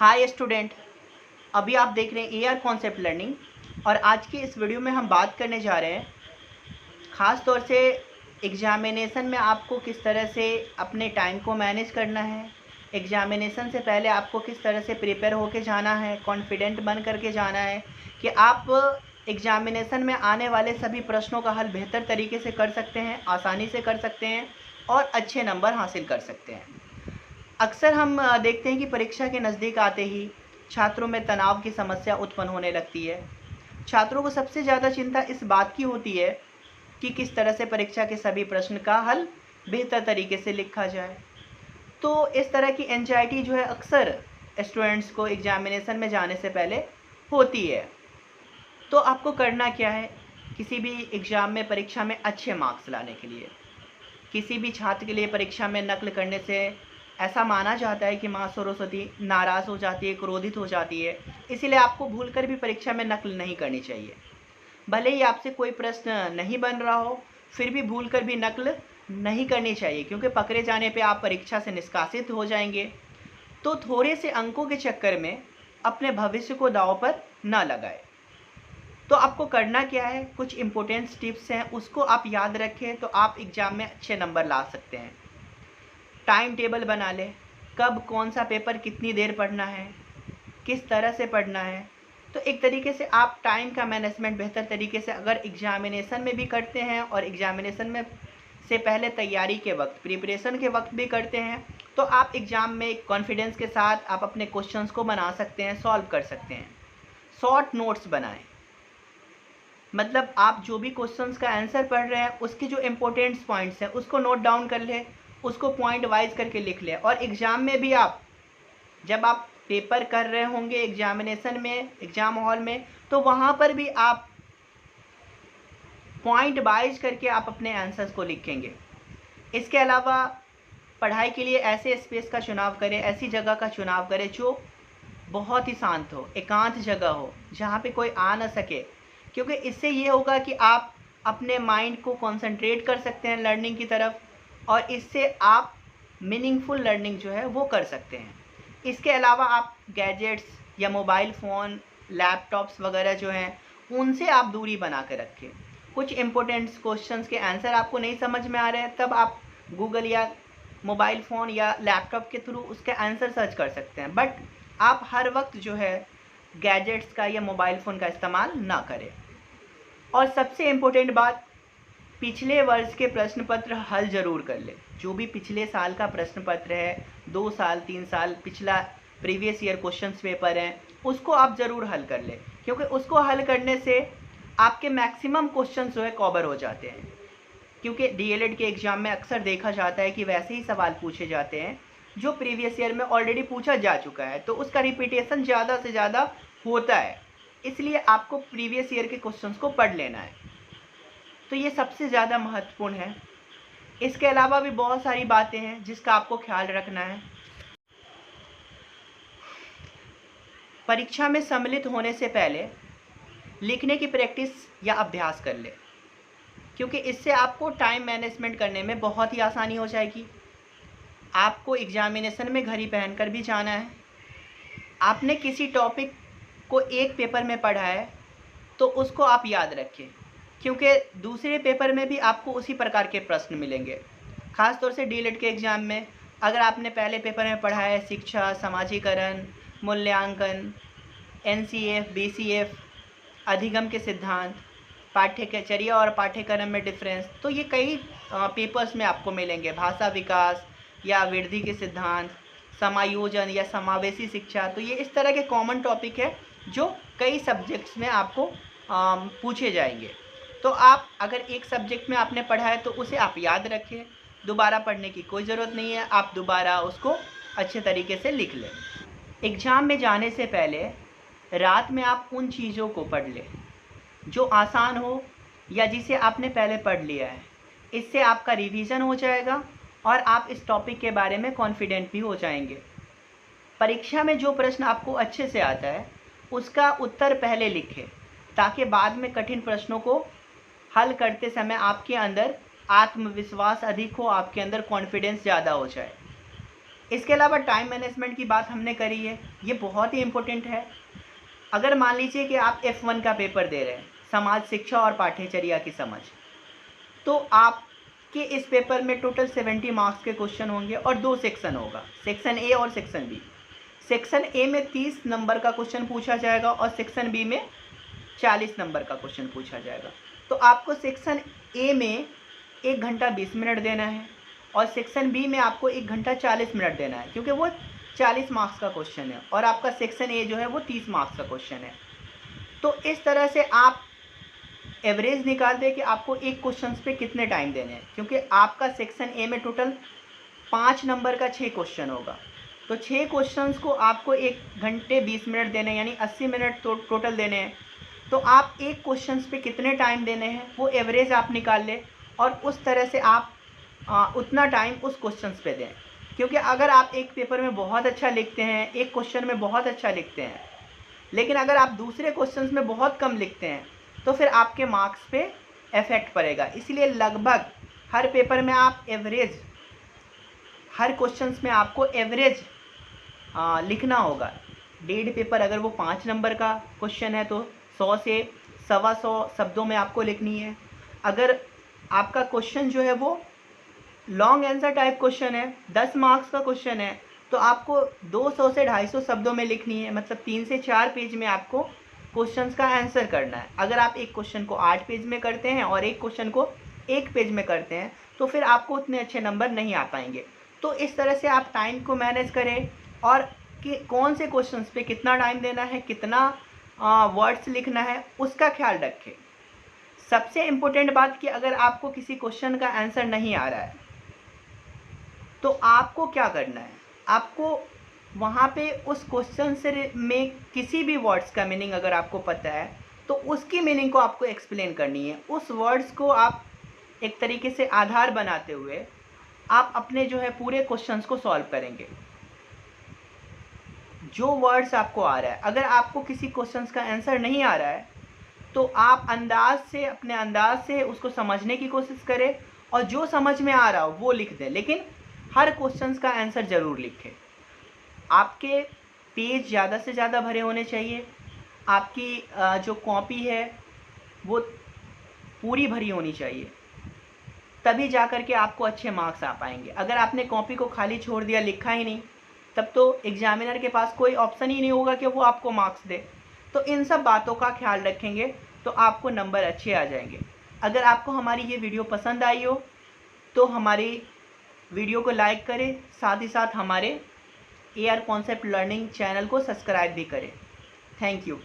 Hi student. अभी आप देख रहे हैं एआर कॉन्सेप्ट लर्निंग और आज की इस वीडियो में हम बात करने जा रहे हैं ख़ास तौर से एग्ज़ामिनेशन में आपको किस तरह से अपने टाइम को मैनेज करना है। एग्ज़ामिनेशन से पहले आपको किस तरह से प्रिपेयर होके जाना है, कॉन्फिडेंट बन करके जाना है कि आप एग्ज़ामिनेशन में आने वाले सभी प्रश्नों का हल बेहतर तरीके से कर सकते हैं, आसानी से कर सकते हैं और अच्छे नंबर हासिल कर सकते हैं। अक्सर हम देखते हैं कि परीक्षा के नज़दीक आते ही छात्रों में तनाव की समस्या उत्पन्न होने लगती है। छात्रों को सबसे ज़्यादा चिंता इस बात की होती है कि किस तरह से परीक्षा के सभी प्रश्न का हल बेहतर तरीके से लिखा जाए। तो इस तरह की एंजाइटी जो है अक्सर स्टूडेंट्स को एग्जामिनेशन में जाने से पहले होती है। तो आपको करना क्या है किसी भी एग्ज़ाम में, परीक्षा में अच्छे मार्क्स लाने के लिए? किसी भी छात्र के लिए परीक्षा में नकल करने से ऐसा माना जाता है कि माँ सरस्वती नाराज़ हो जाती है, क्रोधित हो जाती है। इसीलिए आपको भूलकर भी परीक्षा में नकल नहीं करनी चाहिए। भले ही आपसे कोई प्रश्न नहीं बन रहा हो, फिर भी भूलकर भी नकल नहीं करनी चाहिए, क्योंकि पकड़े जाने पे आप परीक्षा से निष्कासित हो जाएंगे। तो थोड़े से अंकों के चक्कर में अपने भविष्य को दांव पर ना लगाएं। तो आपको करना क्या है, कुछ इम्पोर्टेंट टिप्स हैं, उसको आप याद रखें तो आप एग्ज़ाम में अच्छे नंबर ला सकते हैं। टाइम टेबल बना लें, कब कौन सा पेपर कितनी देर पढ़ना है, किस तरह से पढ़ना है। तो एक तरीके से आप टाइम का मैनेजमेंट बेहतर तरीके से अगर एग्ज़ामिनेशन में भी करते हैं और एग्ज़ामिनेशन में से पहले तैयारी के वक्त, प्रिपरेशन के वक्त भी करते हैं, तो आप एग्ज़ाम में कॉन्फिडेंस के साथ आप अपने क्वेश्चंस को बना सकते हैं, सॉल्व कर सकते हैं। शॉर्ट नोट्स बनाएं, मतलब आप जो भी क्वेश्चंस का आंसर पढ़ रहे हैं उसके जो इम्पोर्टेंट पॉइंट्स हैं उसको नोट डाउन कर लें, उसको पॉइंट वाइज करके लिख लें। और एग्ज़ाम में भी आप जब आप पेपर कर रहे होंगे एग्ज़ामिनेशन में, एग्ज़ाम हॉल में, तो वहाँ पर भी आप पॉइंट वाइज करके आप अपने आंसर्स को लिखेंगे। इसके अलावा पढ़ाई के लिए ऐसे स्पेस का चुनाव करें, ऐसी जगह का चुनाव करें जो बहुत ही शांत हो, एकांत जगह हो, जहाँ पे कोई आ ना सके, क्योंकि इससे ये होगा कि आप अपने माइंड को कंसंट्रेट कर सकते हैं लर्निंग की तरफ और इससे आप मीनिंगफुल लर्निंग जो है वो कर सकते हैं। इसके अलावा आप गैजेट्स या मोबाइल फ़ोन, लैपटॉप्स वगैरह जो हैं उनसे आप दूरी बना के रखें। कुछ इम्पोर्टेंट क्वेश्चंस के आंसर आपको नहीं समझ में आ रहे हैं, तब आप गूगल या मोबाइल फ़ोन या लैपटॉप के थ्रू उसके आंसर सर्च कर सकते हैं, बट आप हर वक्त जो है गैजेट्स का या मोबाइल फ़ोन का इस्तेमाल ना करें। और सबसे इम्पोर्टेंट बात, पिछले वर्ष के प्रश्न पत्र हल ज़रूर कर लें। जो भी पिछले साल का प्रश्न पत्र है, 2 साल 3 साल पिछला प्रीवियस ईयर क्वेश्चंस पेपर हैं, उसको आप ज़रूर हल कर लें, क्योंकि उसको हल करने से आपके मैक्सिमम क्वेश्चन जो है कवर हो जाते हैं। क्योंकि डीएलएड के एग्ज़ाम में अक्सर देखा जाता है कि वैसे ही सवाल पूछे जाते हैं जो प्रीवियस ईयर में ऑलरेडी पूछा जा चुका है, तो उसका रिपीटेशन ज़्यादा से ज़्यादा होता है। इसलिए आपको प्रीवियस ईयर के क्वेश्चंस को पढ़ लेना है, तो ये सबसे ज़्यादा महत्वपूर्ण है। इसके अलावा भी बहुत सारी बातें हैं जिसका आपको ख्याल रखना है। परीक्षा में सम्मिलित होने से पहले लिखने की प्रैक्टिस या अभ्यास कर ले, क्योंकि इससे आपको टाइम मैनेजमेंट करने में बहुत ही आसानी हो जाएगी। आपको एग्ज़ामिनेशन में घड़ी पहनकर भी जाना है। आपने किसी टॉपिक को एक पेपर में पढ़ा है तो उसको आप याद रखें, क्योंकि दूसरे पेपर में भी आपको उसी प्रकार के प्रश्न मिलेंगे। ख़ास तौर से डीएलएड के एग्ज़ाम में अगर आपने पहले पेपर में पढ़ा है शिक्षा, समाजीकरण, मूल्यांकन, एनसीएफ, बीसीएफ, अधिगम के सिद्धांत, पाठ्यचर्या और पाठ्यक्रम में डिफरेंस, तो ये कई पेपर्स में आपको मिलेंगे। भाषा विकास या वृद्धि के सिद्धांत, समायोजन या समावेशी शिक्षा, तो ये इस तरह के कॉमन टॉपिक है जो कई सब्जेक्ट्स में आपको पूछे जाएंगे। तो आप अगर एक सब्जेक्ट में आपने पढ़ा है तो उसे आप याद रखें, दोबारा पढ़ने की कोई ज़रूरत नहीं है, आप दोबारा उसको अच्छे तरीके से लिख लें। एग्ज़ाम में जाने से पहले रात में आप उन चीज़ों को पढ़ लें जो आसान हो या जिसे आपने पहले पढ़ लिया है। इससे आपका रिवीजन हो जाएगा और आप इस टॉपिक के बारे में कॉन्फिडेंट भी हो जाएंगे। परीक्षा में जो प्रश्न आपको अच्छे से आता है उसका उत्तर पहले लिखें, ताकि बाद में कठिन प्रश्नों को हल करते समय आपके अंदर आत्मविश्वास अधिक हो, आपके अंदर कॉन्फिडेंस ज़्यादा हो जाए। इसके अलावा टाइम मैनेजमेंट की बात हमने करी है, ये बहुत ही इम्पोर्टेंट है। अगर मान लीजिए कि आप F1 का पेपर दे रहे हैं, समाज शिक्षा और पाठ्यचर्या की समझ, तो आपके इस पेपर में टोटल 70 मार्क्स के क्वेश्चन होंगे और 2 सेक्शन होगा, सेक्शन ए और सेक्शन बी। सेक्शन ए में 30 नंबर का क्वेश्चन पूछा जाएगा और सेक्शन बी में 40 नंबर का क्वेश्चन पूछा जाएगा। तो आपको सेक्शन ए में 1 घंटा 20 मिनट देना है और सेक्शन बी में आपको 1 घंटा 40 मिनट देना है, क्योंकि वो 40 मार्क्स का क्वेश्चन है और आपका सेक्शन ए जो है वो 30 मार्क्स का क्वेश्चन है। तो इस तरह से आप एवरेज निकाल दें कि आपको एक क्वेश्चन पे कितने टाइम देने हैं, क्योंकि आपका सेक्शन ए में टोटल 5 नंबर का 6 क्वेश्चन होगा। तो 6 क्वेश्चंस को आपको 1 घंटे 20 मिनट देने, यानी 80 मिनट तो टोटल देने हैं। तो आप एक क्वेश्चन पे कितने टाइम देने हैं वो एवरेज आप निकाल लें और उस तरह से आप उतना टाइम उस क्वेश्चन पे दें। क्योंकि अगर आप एक पेपर में बहुत अच्छा लिखते हैं, एक क्वेश्चन में बहुत अच्छा लिखते हैं, लेकिन अगर आप दूसरे क्वेश्चन में बहुत कम लिखते हैं तो फिर आपके मार्क्स पे इफेक्ट पड़ेगा। इसलिए लगभग हर पेपर में आप एवरेज, हर क्वेश्चन में आपको एवरेज लिखना होगा। डेढ़ पेपर अगर वो 5 नंबर का क्वेश्चन है तो 100 से 125 शब्दों में आपको लिखनी है। अगर आपका क्वेश्चन जो है वो लॉन्ग आंसर टाइप क्वेश्चन है, 10 मार्क्स का क्वेश्चन है, तो आपको 200 से 250 शब्दों में लिखनी है, मतलब 3 से 4 पेज में आपको क्वेश्चंस का आंसर करना है। अगर आप एक क्वेश्चन को 8 पेज में करते हैं और एक क्वेश्चन को 1 पेज में करते हैं तो फिर आपको उतने अच्छे नंबर नहीं आ पाएंगे। तो इस तरह से आप टाइम को मैनेज करें और कि कौन से क्वेश्चंस पे कितना टाइम देना है, कितना वर्ड्स लिखना है, उसका ख्याल रखें। सबसे इम्पोर्टेंट बात कि अगर आपको किसी क्वेश्चन का आंसर नहीं आ रहा है तो आपको क्या करना है, आपको वहाँ पे उस क्वेश्चन से में किसी भी वर्ड्स का मीनिंग अगर आपको पता है तो उसकी मीनिंग को आपको एक्सप्लेन करनी है। उस वर्ड्स को आप एक तरीके से आधार बनाते हुए आप अपने जो है पूरे क्वेश्चंस को सॉल्व करेंगे। जो वर्ड्स आपको आ रहा है, अगर आपको किसी क्वेश्चंस का आंसर नहीं आ रहा है तो आप अपने अंदाज से उसको समझने की कोशिश करें और जो समझ में आ रहा हो वो लिख दें, लेकिन हर क्वेश्चंस का आंसर ज़रूर लिखें। आपके पेज ज़्यादा से ज़्यादा भरे होने चाहिए, आपकी जो कॉपी है वो पूरी भरी होनी चाहिए, तभी जा कर के आपको अच्छे मार्क्स आ पाएंगे। अगर आपने कॉपी को खाली छोड़ दिया, लिखा ही नहीं, तब तो एग्जामिनर के पास कोई ऑप्शन ही नहीं होगा कि वो आपको मार्क्स दे। तो इन सब बातों का ख्याल रखेंगे तो आपको नंबर अच्छे आ जाएंगे। अगर आपको हमारी ये वीडियो पसंद आई हो तो हमारी वीडियो को लाइक करें, साथ ही साथ हमारे AR कॉन्सेप्ट लर्निंग चैनल को सब्सक्राइब भी करें। Thank you.